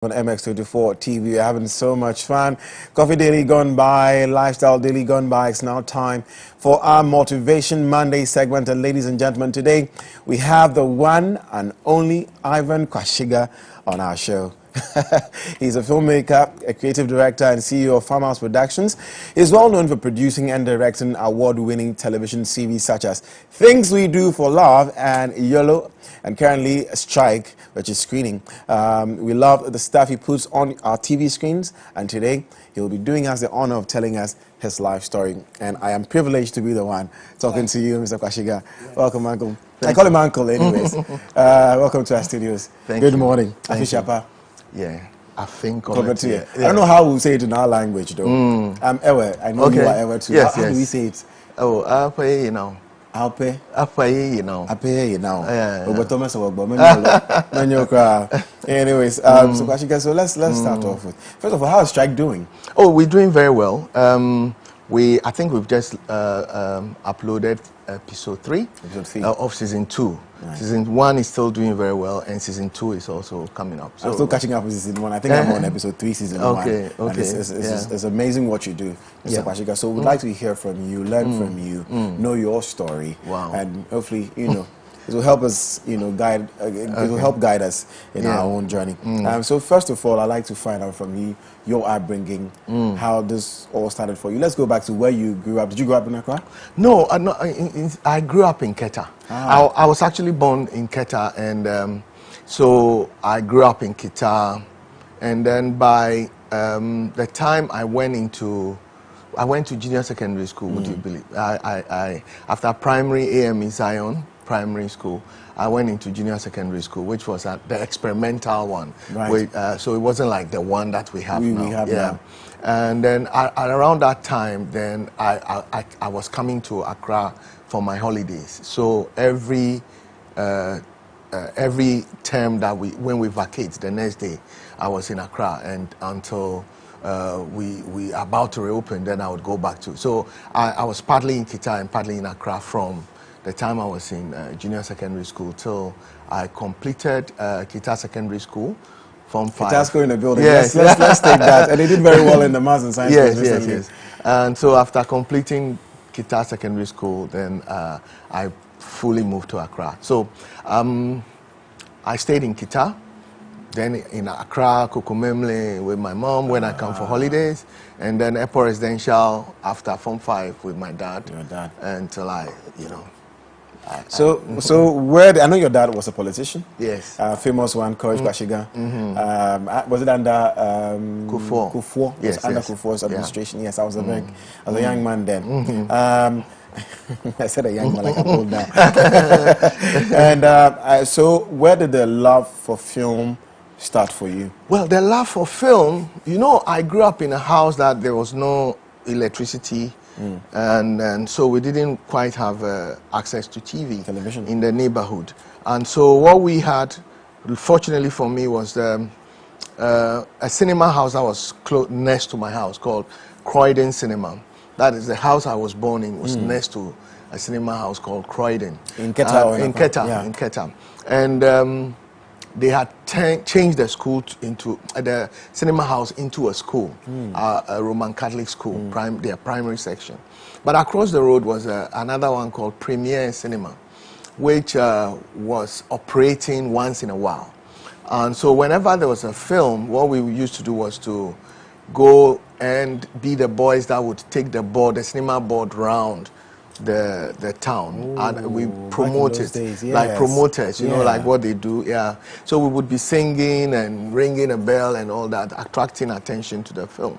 On MX24 TV. We're having so much fun. Coffee Daily gone by, Lifestyle Daily gone by. It's now time for our Motivation Monday segment. And ladies and gentlemen, today we have the one and only Ivan Quashigah on our show. He's a filmmaker, a creative director, and CEO of Farmhouse Productions. He's well known for producing and directing award-winning television series such as Things We Do for Love and YOLO, and currently Strike, which is screening. We love the stuff he puts on our TV screens, and today he'll be doing us the honor of telling us his life story. And I am privileged to be the one talking to you, Mr. Quashigah. Yes. Welcome, Uncle. I call him Uncle anyways. Welcome to our studios. Good morning. Afishapa. Yeah, I think. I don't know how we say it in our language, though. I'm Ewe. I know you are Ewe too. Yes, how do we say it? Oh, I'll pay you now. I'll pay. I'll pay you now. I'll pay you now. Anyways, so Quashigah, so let's start off with. First of all, how is Strike doing? Oh, we're doing very well. I think we've just uploaded episode 3 of season 2. Right. Season 1 is still doing very well, and season 2 is also coming up. So I'm still catching up with season 1. I think I'm on episode 3, season 1. Okay. And it's amazing what you do, Mr. Quashigah. So we'd like to hear from you, learn from you, know your story. Wow. And hopefully, it will help us, guide. It will help guide us in our own journey. So first of all, I'd like to find out from you your upbringing, how this all started for you. Let's go back to where you grew up. Did you grow up in Accra? No, I grew up in Keta. I was actually born in Keta, and so I grew up in Keta, and then by the time I went to junior secondary school. Would you believe? I after primary AME Zion primary school, I went into junior secondary school, which was the experimental one. Right. So it wasn't like the one that we have now. We have now. And then around that time, then I was coming to Accra for my holidays. So every term that when we vacate, the next day, I was in Accra, and until we about to reopen, then I would go back to. So I was partly in Kita and partly in Accra from the time I was in junior secondary school till I completed Kita Secondary School, Form 5. Kita School in the building. Yes, let's take that. And they did very well in the Maths and Science. Yes. And so after completing Kita Secondary School, then I fully moved to Accra. So I stayed in Kita, then in Accra, Kokomemle with my mom when I come for holidays, and then Airport Residential after Form 5 with my dad. Your dad. Until So where I know your dad was a politician. Yes. Famous one, Courage Quashigah. Was it under Kufuor? Yes. Under Kufuor's administration. Yes, I was a young man then. I said a young man, like I'm old now. And so where did the love for film start for you? Well, the love for film, I grew up in a house that there was no electricity. And so we didn't quite have access to television in the neighborhood. And so what we had, fortunately for me, was a cinema house that was next to my house called Croydon Cinema. That is the house I was born in, was next to a cinema house called Croydon. In Keta? In Keta. And they had changed the school into the cinema house into a school, a Roman Catholic school, their primary section. But across the road was another one called Premier Cinema, which was operating once in a while. And so whenever there was a film, what we used to do was to go and be the boys that would take the cinema board round the town. And we promote it like promoters, like what they do. So we would be singing and ringing a bell and all that, attracting attention to the film.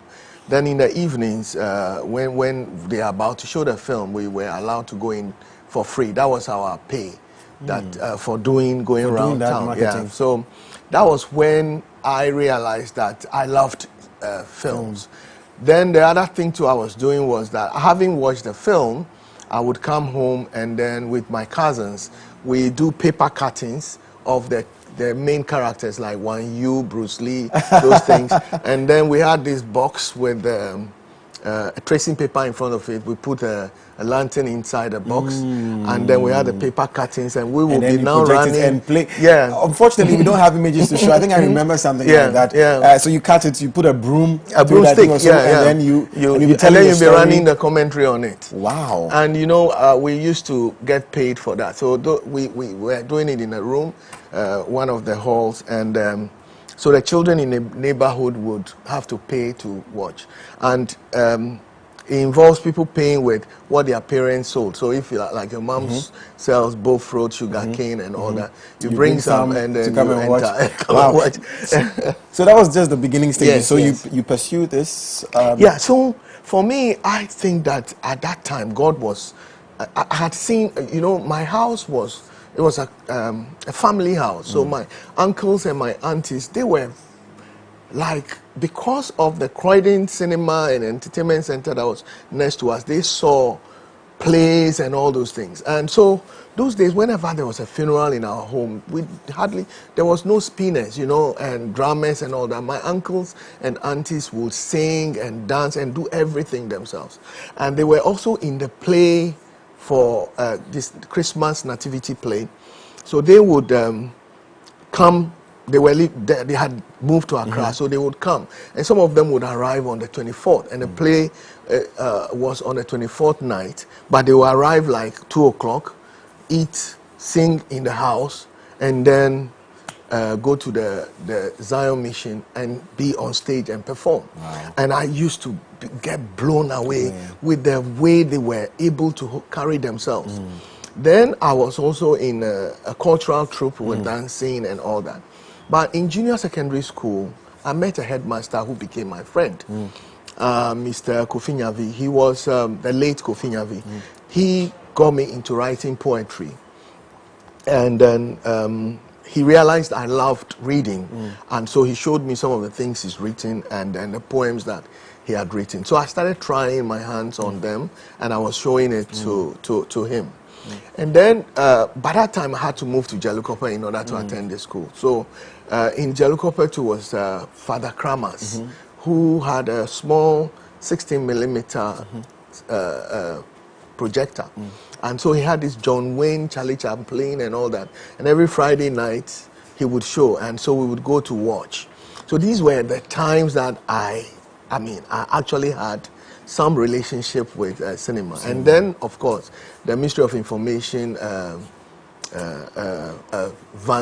Then in the evenings, when they are about to show the film, we were allowed to go in for free. That was our pay for going around town. Marketing. So that was when I realized that I loved films. Then the other thing too I was doing was that, having watched the film, I would come home, and then with my cousins, we do paper cuttings of the main characters, like Wan Yu, Bruce Lee, those things. And then we had this box with tracing paper in front of it. We put a lantern inside a box, and then we had the paper cuttings, and we would be now project running it and play. Yeah. Unfortunately, we don't have images to show. I think I remember something Yeah, like that. yeah. So you cut it, you put a broom, A through that broomstick, thing or so, yeah, and yeah. then you be and telling then the you'll be story. running the commentary on it. Wow. And we used to get paid for that. So we were doing it in a room, one of the halls, and so the children in the neighborhood would have to pay to watch. And it involves people paying with what their parents sold. So if like your mom sells both road, sugar cane, and all that, you bring some and then come you and enter. watch. Come Wow. and watch. So that was just the beginning stages. Yes, you pursued this. Yeah. So for me, I think that at that time, God was. I had seen. My house was. It was a family house. So my uncles and my aunties, they were like, because of the Croydon Cinema and Entertainment Center that was next to us, they saw plays and all those things. And so those days, whenever there was a funeral in our home, there was no spinners, and drummers and all that. My uncles and aunties would sing and dance and do everything themselves. And they were also in the play for this Christmas nativity play. So they would come. They had moved to Accra, so they would come, and some of them would arrive on the 24th, and the play was on the 24th night. But they would arrive like 2 o'clock, eat, sing in the house, and then go to the Zion Mission and be on stage and perform. Wow. And I used to get blown away with the way they were able to carry themselves. Then I was also in a cultural troupe with dancing and all that. But in junior secondary school, I met a headmaster who became my friend, Mr. Kofi Nyavi. He was the late Kofi Nyavi. He got me into writing poetry. And then he realized I loved reading. And so he showed me some of the things he's written and the poems that he had written. So I started trying my hands on them, and I was showing it to him. And then, by that time, I had to move to Jelukope in order to attend the school. So, in Jelukope was Father Kramas, who had a small 16mm projector. And so he had this John Wayne, Charlie Chaplin, and all that. And every Friday night, he would show, and so we would go to watch. So these were the times that I actually had some relationship with cinema. And then, of course, the Ministry of Information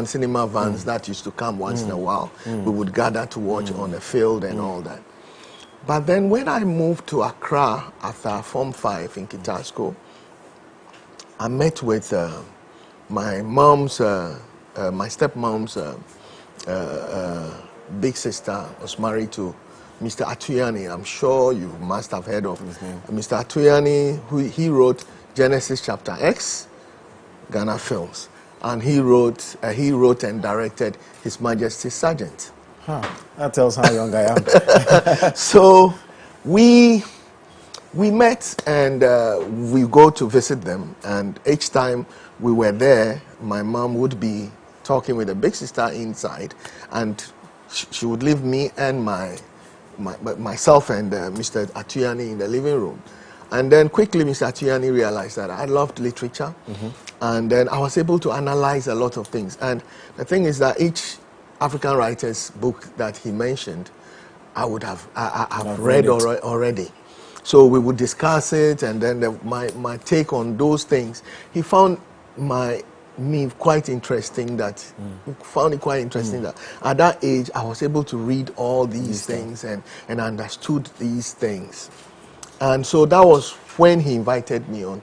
cinema vans that used to come once in a while. We would gather to watch on the field and all that. But then when I moved to Accra after Form 5 in Kitasco, I met with my mom's, my stepmom's big sister was married to Mr. Atuyani. I'm sure you must have heard of Mr. Atuyani, who he wrote Genesis Chapter X, Ghana Films, and he wrote and directed His Majesty's Sergeant. That tells how young I am. So we met, and we go to visit them, and each time we were there, my mom would be talking with the big sister inside, and she would leave me and myself and Mr. Atuyani in the living room. And then quickly Mr. Atuyani realized that I loved literature, and then I was able to analyze a lot of things. And the thing is that each African writer's book that he mentioned, I've read already. So we would discuss it, and then my take on those things. He found me quite interesting. That at that age I was able to read all these things and understood these things. And so that was when he invited me to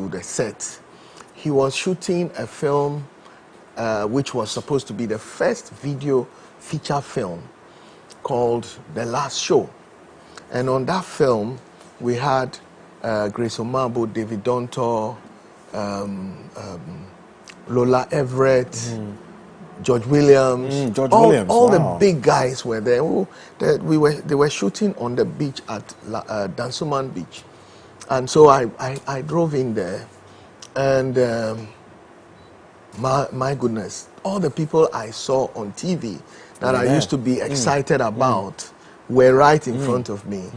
the set. He was shooting a film which was supposed to be the first video feature film called The Last Show. And on that film, we had Grace Omabo, David Dontor, Lola Everett, George Williams. All the big guys were there. They were shooting on the beach at Dansoman Beach. And so I drove in there, and my goodness, all the people I saw on TV that I used to be excited about were right in front of me.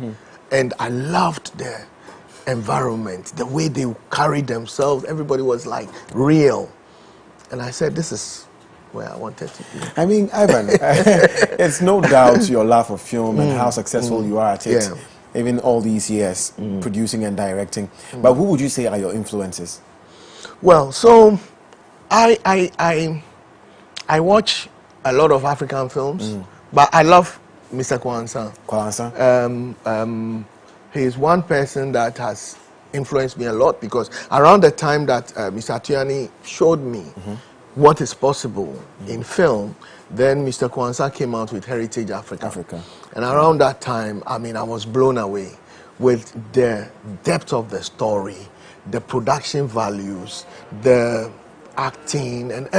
And I loved the environment, the way they carried themselves. Everybody was like real. And I said, this is where I wanted to be. I mean, Ivan, it's no doubt your love of film and how successful you are at it, even all these years producing and directing. But who would you say are your influences? Well, so I watch a lot of African films, but I love Mr. Kwanzaa. He is one person that has influenced me a lot, because around the time that Mr. Atuani showed me what is possible in film, then Mr. Kwanzaa came out with Heritage Africa. And around that time, I mean, I was blown away with the depth of the story, the production values, the acting, and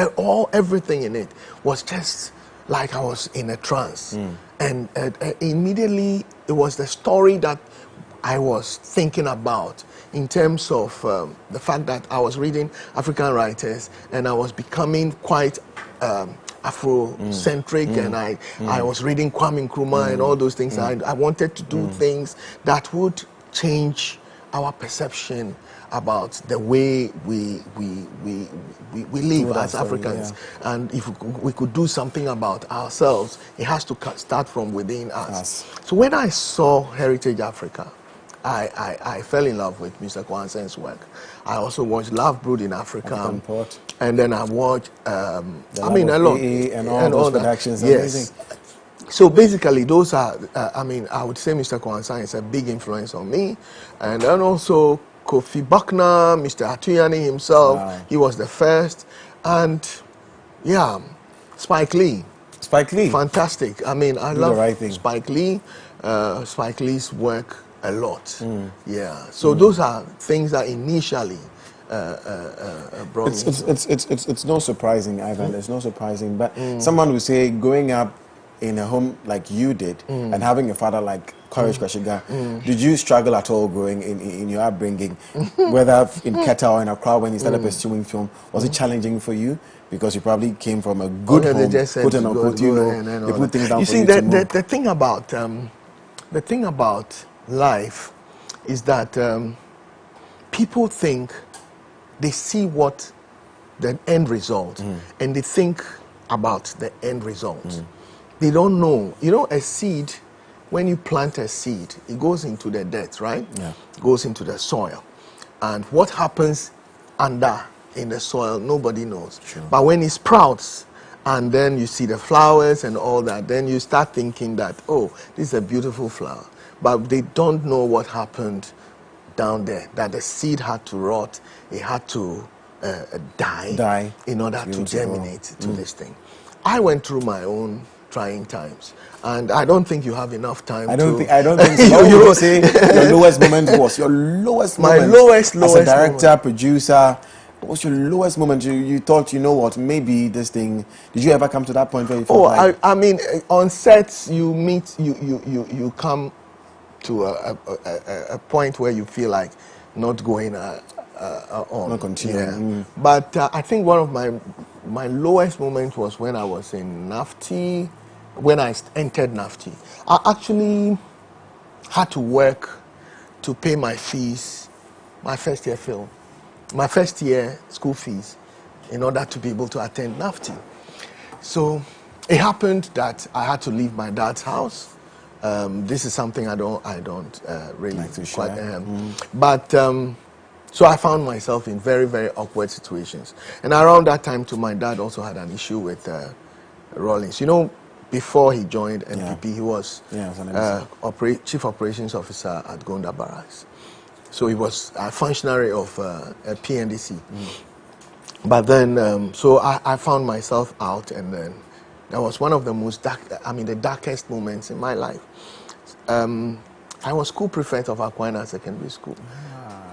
everything in it was just like I was in a trance. And immediately, it was the story that I was thinking about, in terms of the fact that I was reading African writers and I was becoming quite Afrocentric, and I was reading Kwame Nkrumah and all those things. I wanted to do things that would change our perception about the way we live as Africans. And if we could do something about ourselves, it has to start from within us. So when I saw Heritage Africa, I fell in love with Mr. Kwanzaa's work. I also watched Love Brewed in Africa, and then I watched, I mean, a lot, and all those productions. Yes. So basically, those are, I mean, I would say Mr. Kwanzaa is a big influence on me, and then also Kofi Buckner, Mr. Atuani himself, he was the first, and yeah, Spike Lee. Spike Lee, fantastic. I mean, I love Spike Lee. Spike Lee's work a lot. Yeah. So those are things that initially brought me. It's not surprising, Ivan. It's not surprising. But someone would say, growing up in a home like you did, and having a father like Ivan Quashigah, did you struggle at all growing in your upbringing, whether in Keta or in Accra when you started pursuing film? Was it challenging for you? Because you probably came from a good home, put they put things down you for see, you the thing about life is that people think they see what the end result, and they think about the end result. They don't know. You know, a seed, when you plant a seed, it goes into the dirt, right? Yeah. It goes into the soil. And what happens under in the soil, nobody knows. Sure. But when it sprouts, and then you see the flowers and all that, then you start thinking that, oh, this is a beautiful flower. But they don't know what happened down there, that the seed had to rot, it had to die in order to germinate to this thing. I went through my own trying times, and I don't think you have enough time. I don't think so. You say your lowest moment was your lowest moment. My lowest as a director, moment. Producer. What was your lowest moment? You thought, you know what, maybe this thing. Did you ever come to that point where you felt like? I mean, on sets you come to a point where you feel like not going on, not continuing. But I think one of my lowest moments was when I was in NAFTI. When I entered NAFTI, I actually had to work to pay my fees, my first year film, my first year school fees, in order to be able to attend NAFTI. So it happened that I had to leave my dad's house. This is something I don't really like to quite. share. But so I found myself in very, very awkward situations. And around that time, too, my dad also had an issue with Rawlings. You know, before he joined NPP, he was Chief Operations Officer at Gonda Barracks. So he was a functionary of PNDC. But then, so I found myself out, and then that was one of the most the darkest moments in my life. I was school prefect of Aquinas Secondary School.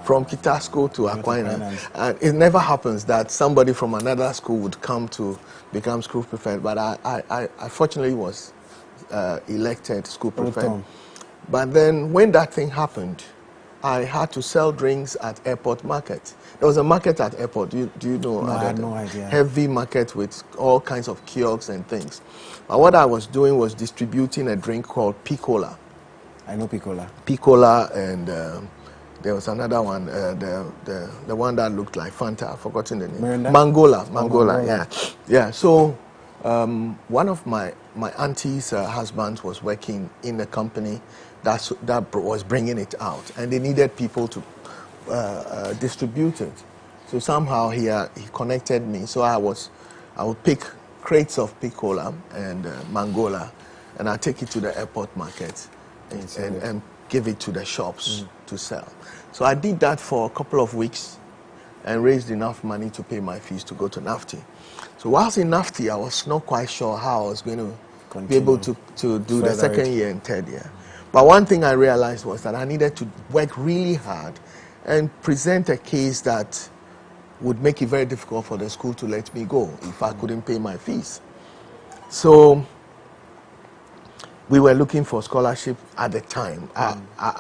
From Kitasco to Aquinas. And it never happens that somebody from another school would come to become school prefect, but I fortunately was elected school prefect. But then when that thing happened, I had to sell drinks at airport market. There was a market at airport. Do you know? No, I had no idea. Heavy market with all kinds of kiosks and things. But what I was doing was distributing a drink called Picola. I know Picola. Picola, and there was another one, the one that looked like Fanta. I've forgotten the name. Miranda? Mangola, yeah. So one of my auntie's husbands was working in a company that was bringing it out, and they needed people to distribute it. So somehow he connected me. So I would pick crates of Picola and Mangola, and I take it to the airport market and give it to the shops to sell. So I did that for a couple of weeks and raised enough money to pay my fees to go to NAFTI. So whilst in NAFTI, I was not quite sure how I was going to be able to do the second year and third year. But one thing I realized was that I needed to work really hard and present a case that would make it very difficult for the school to let me go if I couldn't pay my fees. So we were looking for scholarship at the time,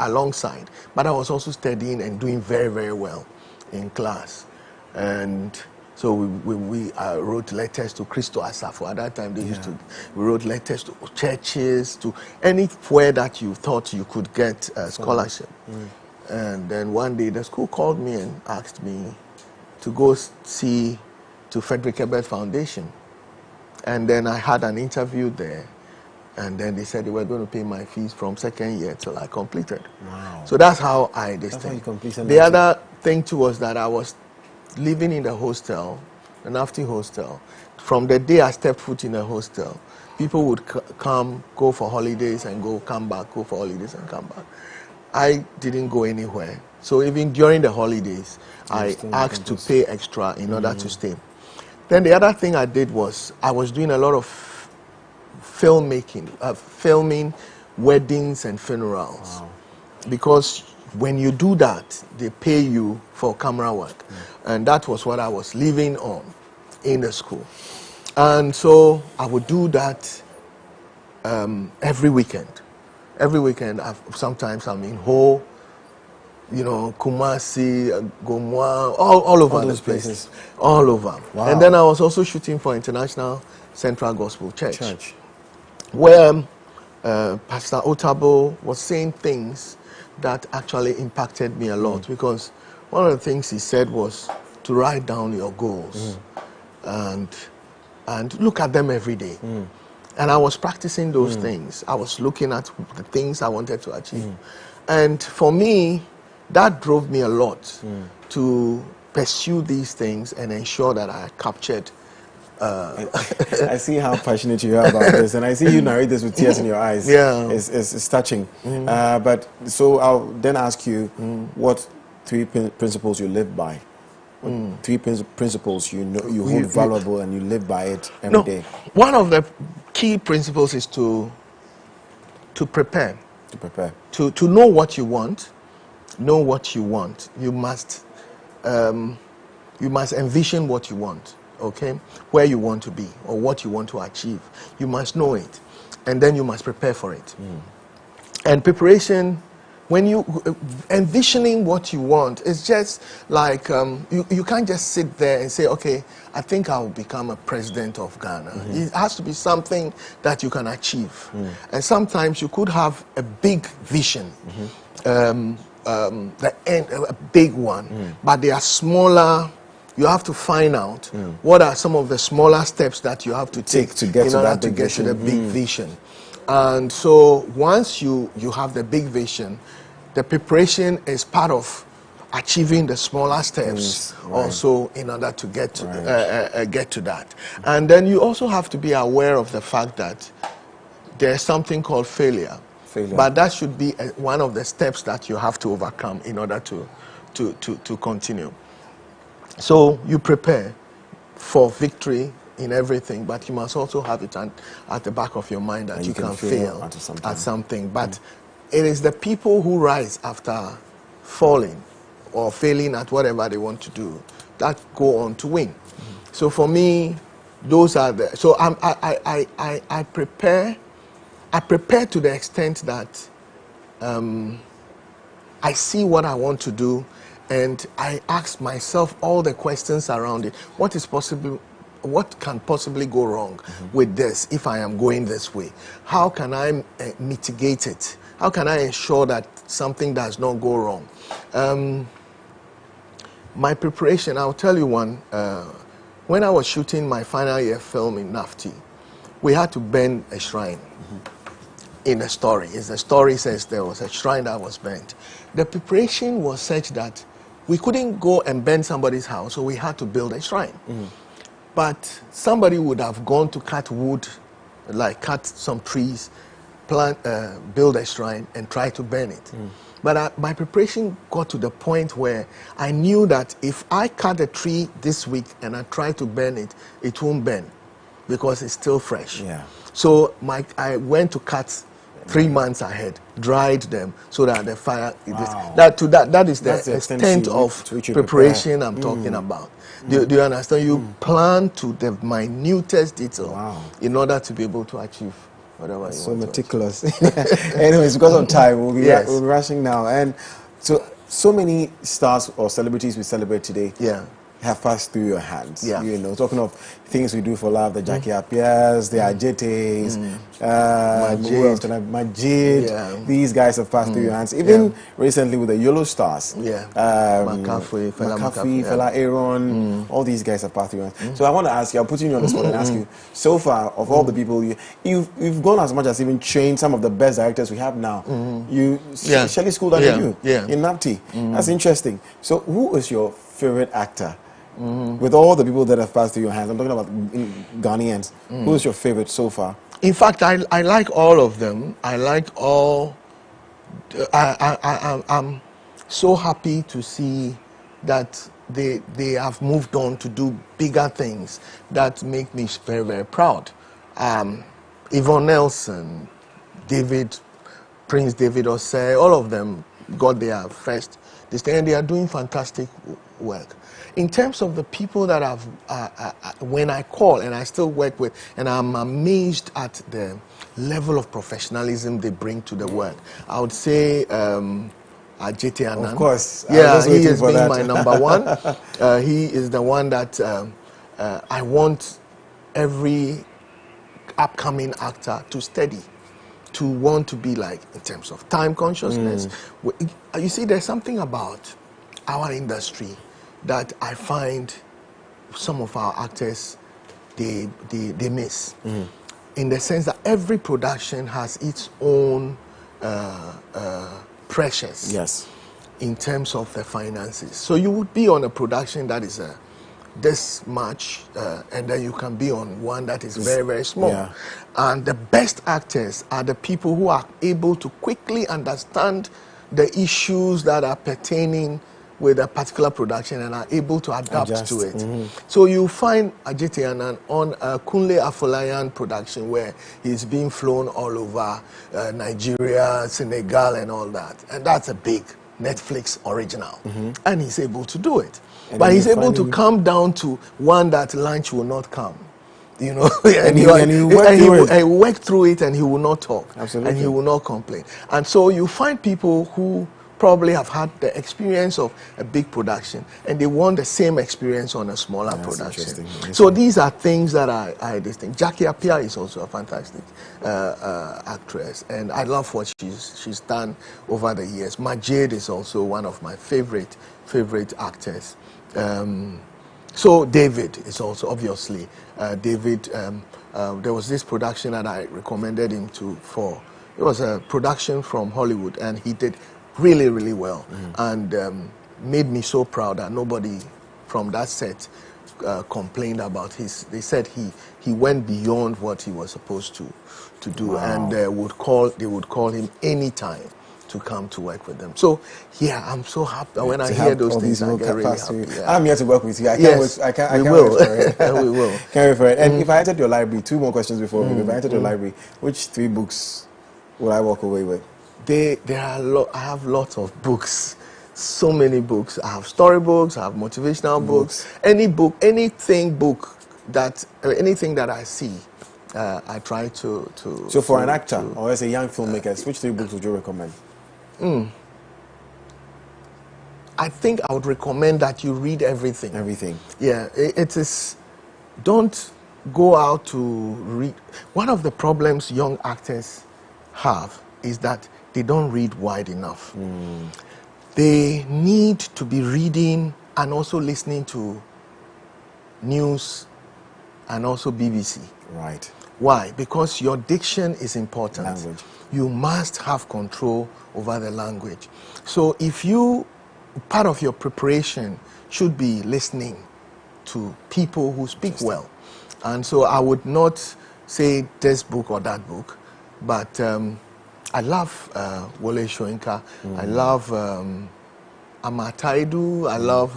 alongside. But I was also studying and doing very, very well in class. And so we wrote letters to Christo Asafo. At that time, we wrote letters to churches, to anywhere that you thought you could get a scholarship. And then one day, the school called me and asked me to go see to Frederick Ebert Foundation. And then I had an interview there. And then they said they were going to pay my fees from second year till I completed. Wow. So that's how I did. That's how you completed. The other thing too was that I was living in the hostel, an NAFTI hostel. From the day I stepped foot in the hostel, people would come, go for holidays and come back, go for holidays and come back. I didn't go anywhere. So even during the holidays, I asked to pay extra in order to stay. Then the other thing I did was I was doing a lot of filming weddings and funerals. Wow. Because when you do that, they pay you for camera work. And that was what I was living on in the school. And so I would do that every weekend. Every weekend, sometimes I'm in Ho, Kumasi, Gomwa, all over the place. All over. Wow. And then I was also shooting for International Central Gospel Church. Where Pastor Otabo was saying things that actually impacted me a lot, because one of the things he said was to write down your goals and look at them every day. And I was practicing those things. I was looking at the things I wanted to achieve. And for me, that drove me a lot to pursue these things and ensure that I captured. I see how passionate you are about this, and I see you narrate this with tears in your eyes. Yeah, it's touching. But so I'll then ask you, what three principles you live by? Three principles you hold valuable and you live by it every day. One of the key principles is to prepare. To prepare. To know what you want. Know what you want. You must envision what you want. Okay, where you want to be or what you want to achieve. You must know it, and then you must prepare for it. And preparation, when you envisioning what you want, it's just like you can't just sit there and say, okay, I think I'll become a president of Ghana. It has to be something that you can achieve. And sometimes you could have a big vision, the end, a big one, but they are smaller. You have to find out what are some of the smaller steps that you have to take to get in order to get to the big vision. And so once you have the big vision, the preparation is part of achieving the smaller steps also in order to get to that. And then you also have to be aware of the fact that there's something called failure. But that should be one of the steps that you have to overcome in order to continue. So you prepare for victory in everything, but you must also have it at the back of your mind that you can fail at something. But it is the people who rise after falling or failing at whatever they want to do that go on to win. So for me, those are the. So I prepare. I prepare to the extent that I see what I want to do, and I ask myself all the questions around it. What is possible? What can possibly go wrong with this if I am going this way? How can I mitigate it? How can I ensure that something does not go wrong? My preparation, I'll tell you one. When I was shooting my final year film in NAFTI, we had to bend a shrine in the story. As the story says, there was a shrine that was bent. The preparation was such that we couldn't go and bend somebody's house, so we had to build a shrine. But somebody would have gone to cut wood, like cut some trees, build a shrine, and try to burn it. But my preparation got to the point where I knew that if I cut a tree this week and I try to burn it, it won't burn because it's still fresh. Yeah. So I went to cut 3 months ahead, dried them so that the fire. Wow. That is the extent extent of preparation I'm talking about. Do you understand? You plan to the minutest detail in order to be able to achieve whatever you want. So meticulous. Anyways, because of time, we'll be rushing now. And so many stars or celebrities we celebrate today have passed through your hands. Yeah. You know, talking of things we do for love, the Jackie Appiahs, the Ajetes, Majid. These guys have passed through your hands. Even recently with the Yellow Stars. McCaffrey, Fela Aaron, all these guys have passed through your hands. So I want to ask you, I'll put you on the spot and ask you, so far, of all the people, you've gone as much as even trained some of the best directors we have now. Shelley schooled under you in NAPTI. That's interesting. So who is your favorite actor? With all the people that have passed through your hands, I'm talking about Ghanaians. Who's your favorite so far? In fact, I like all of them. I like all. I'm so happy to see that they have moved on to do bigger things that make me very, very proud. Yvonne Nelson, Prince David Osei, all of them got their first this thing, and they are doing fantastic work. In terms of the people that when I call and I still work with, and I'm amazed at the level of professionalism they bring to the work, I would say Ajete Anand. Of course. He has been my number one. He is the one that I want every upcoming actor to study, to want to be like in terms of time consciousness. You see, there's something about our industry that I find some of our actors they miss, in the sense that every production has its own pressures in terms of the finances. So you would be on a production that is this much, and then you can be on one that is very, very small. And the best actors are the people who are able to quickly understand the issues that are pertaining with a particular production and are able to adapt to it. So you find Ajete Anand on a Kunle Afolayan production where he's being flown all over Nigeria, Senegal and all that. And that's a big Netflix original. And he's able to do it. But he's able to come down to one that lunch will not come. You know, and he will work through it and he will not talk. Absolutely. And he will not complain. And so you find people who probably have had the experience of a big production and they want the same experience on a smaller production. So these are things that I distinct. Jackie Appiah is also a fantastic actress, and I love what she's done over the years. Majid is also one of my favorite actors. So David is also obviously David. There was this production that I recommended him for. It was a production from Hollywood, and he did really, really well, and made me so proud that nobody from that set complained about his. They said he went beyond what he was supposed to do, and they would call him anytime to come to work with them. So yeah, I'm so happy when I hear those things. I get really happy. I'm here to work with you. I can't wait. I can't wait for it. We will. Can't wait for it. And if I entered your library, 2 more questions before we go. If I entered your library, which 3 books would I walk away with? There are I have lots of books, so many books. I have storybooks, I have motivational books. Anything that I see, I try to. So for an actor or as a young filmmaker, which 3 books would you recommend? I think I would recommend that you read everything. Everything. Yeah, it is. Don't go out to read. One of the problems young actors have is that they don't read wide enough. They need to be reading and also listening to news and also BBC. Right. Why? Because your diction is important. Language. You must have control over the language. So if you, part of your preparation should be listening to people who speak well. And so I would not say this book or that book, but I love Wole Soyinka. I love Amataidu. I love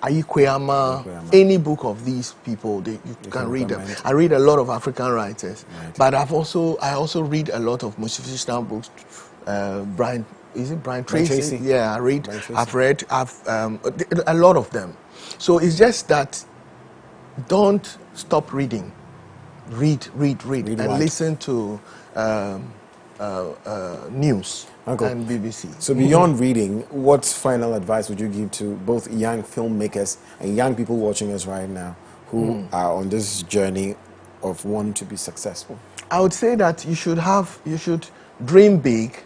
Ayikweyama. Any book of these people, you can read them. I read a lot of African writers, but I also read a lot of motivational books. Brian Tracy? Yeah, I read. I've read a lot of them. So it's just that don't stop reading. Read and listen to news and BBC. So beyond reading, what final advice would you give to both young filmmakers and young people watching us right now who are on this journey of wanting to be successful? I would say that you should dream big,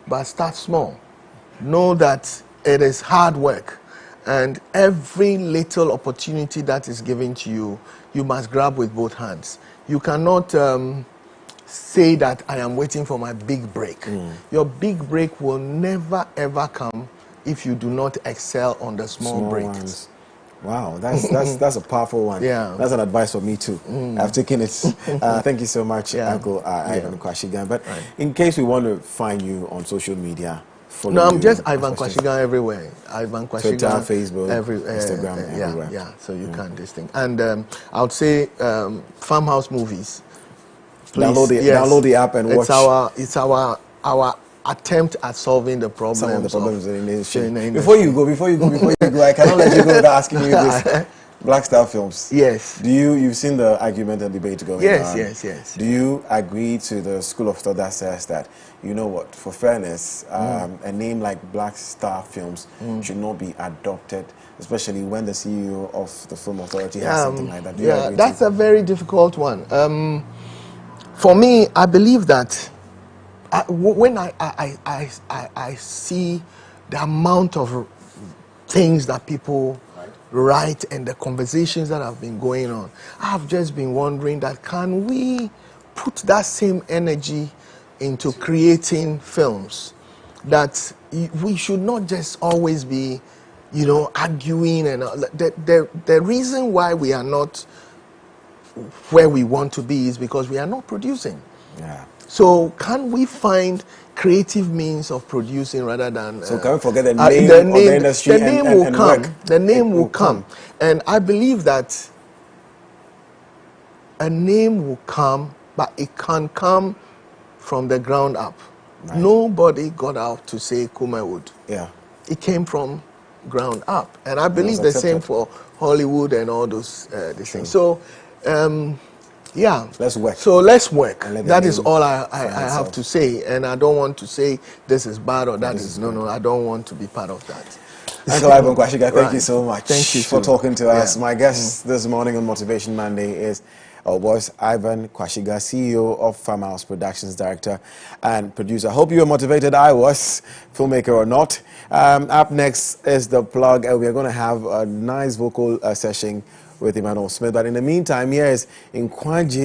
but start small. Know that it is hard work, and every little opportunity that is given to you, you must grab with both hands. You cannot say that I am waiting for my big break. Your big break will never ever come if you do not excel on the small breaks. Ones. Wow, that's a powerful one. Yeah, that's an advice for me too. I've taken it. Thank you so much, Uncle Ivan Quashigah. But in case we want to find you on social media, no, I'm just Ivan Quashigah everywhere. Ivan Quashigah, Twitter, Facebook, Instagram, everywhere. Yeah, so you can this thing. And I would say Farmhouse Movies. Please, download the app and watch. It's our attempt at solving the problems. Some of the problems in the industry. Before you go, I cannot let you go without asking you this. Black Star Films. Yes. You've seen the argument and debate going on? Yes. Do you agree to the school of thought that says that, you know what, for fairness, a name like Black Star Films should not be adopted, especially when the CEO of the Film Authority has something like that? Do you agree that's a very difficult one. For me, I believe that when I see the amount of things that people write and the conversations that have been going on, I've just been wondering that can we put that same energy into creating films? That we should not just always be, arguing and the reason why we are not where we want to be is because we are not producing. Yeah. So can we find creative means of producing rather than... So can we forget the name of the industry the name and will come. work? The name will come. And I believe that a name will come, but it can come from the ground up. Right. Nobody got out to say Kumawood. Yeah. It came from ground up. And I believe the same for Hollywood and all those things. So... let's work. So let's work. That is all I have to say. And I don't want to say this is bad or that is no. I don't want to be part of that. Uncle Ivan Quashigah, thank you so much. Thank you for talking to us. My guest this morning on Motivation Monday was Ivan Quashigah, CEO of Farmhouse Productions, director and producer. I hope you were motivated. I was, filmmaker or not. Up next is The Plug. We are going to have a nice vocal session with Emmanuel Smith. But in the meantime, here is Nkwaji.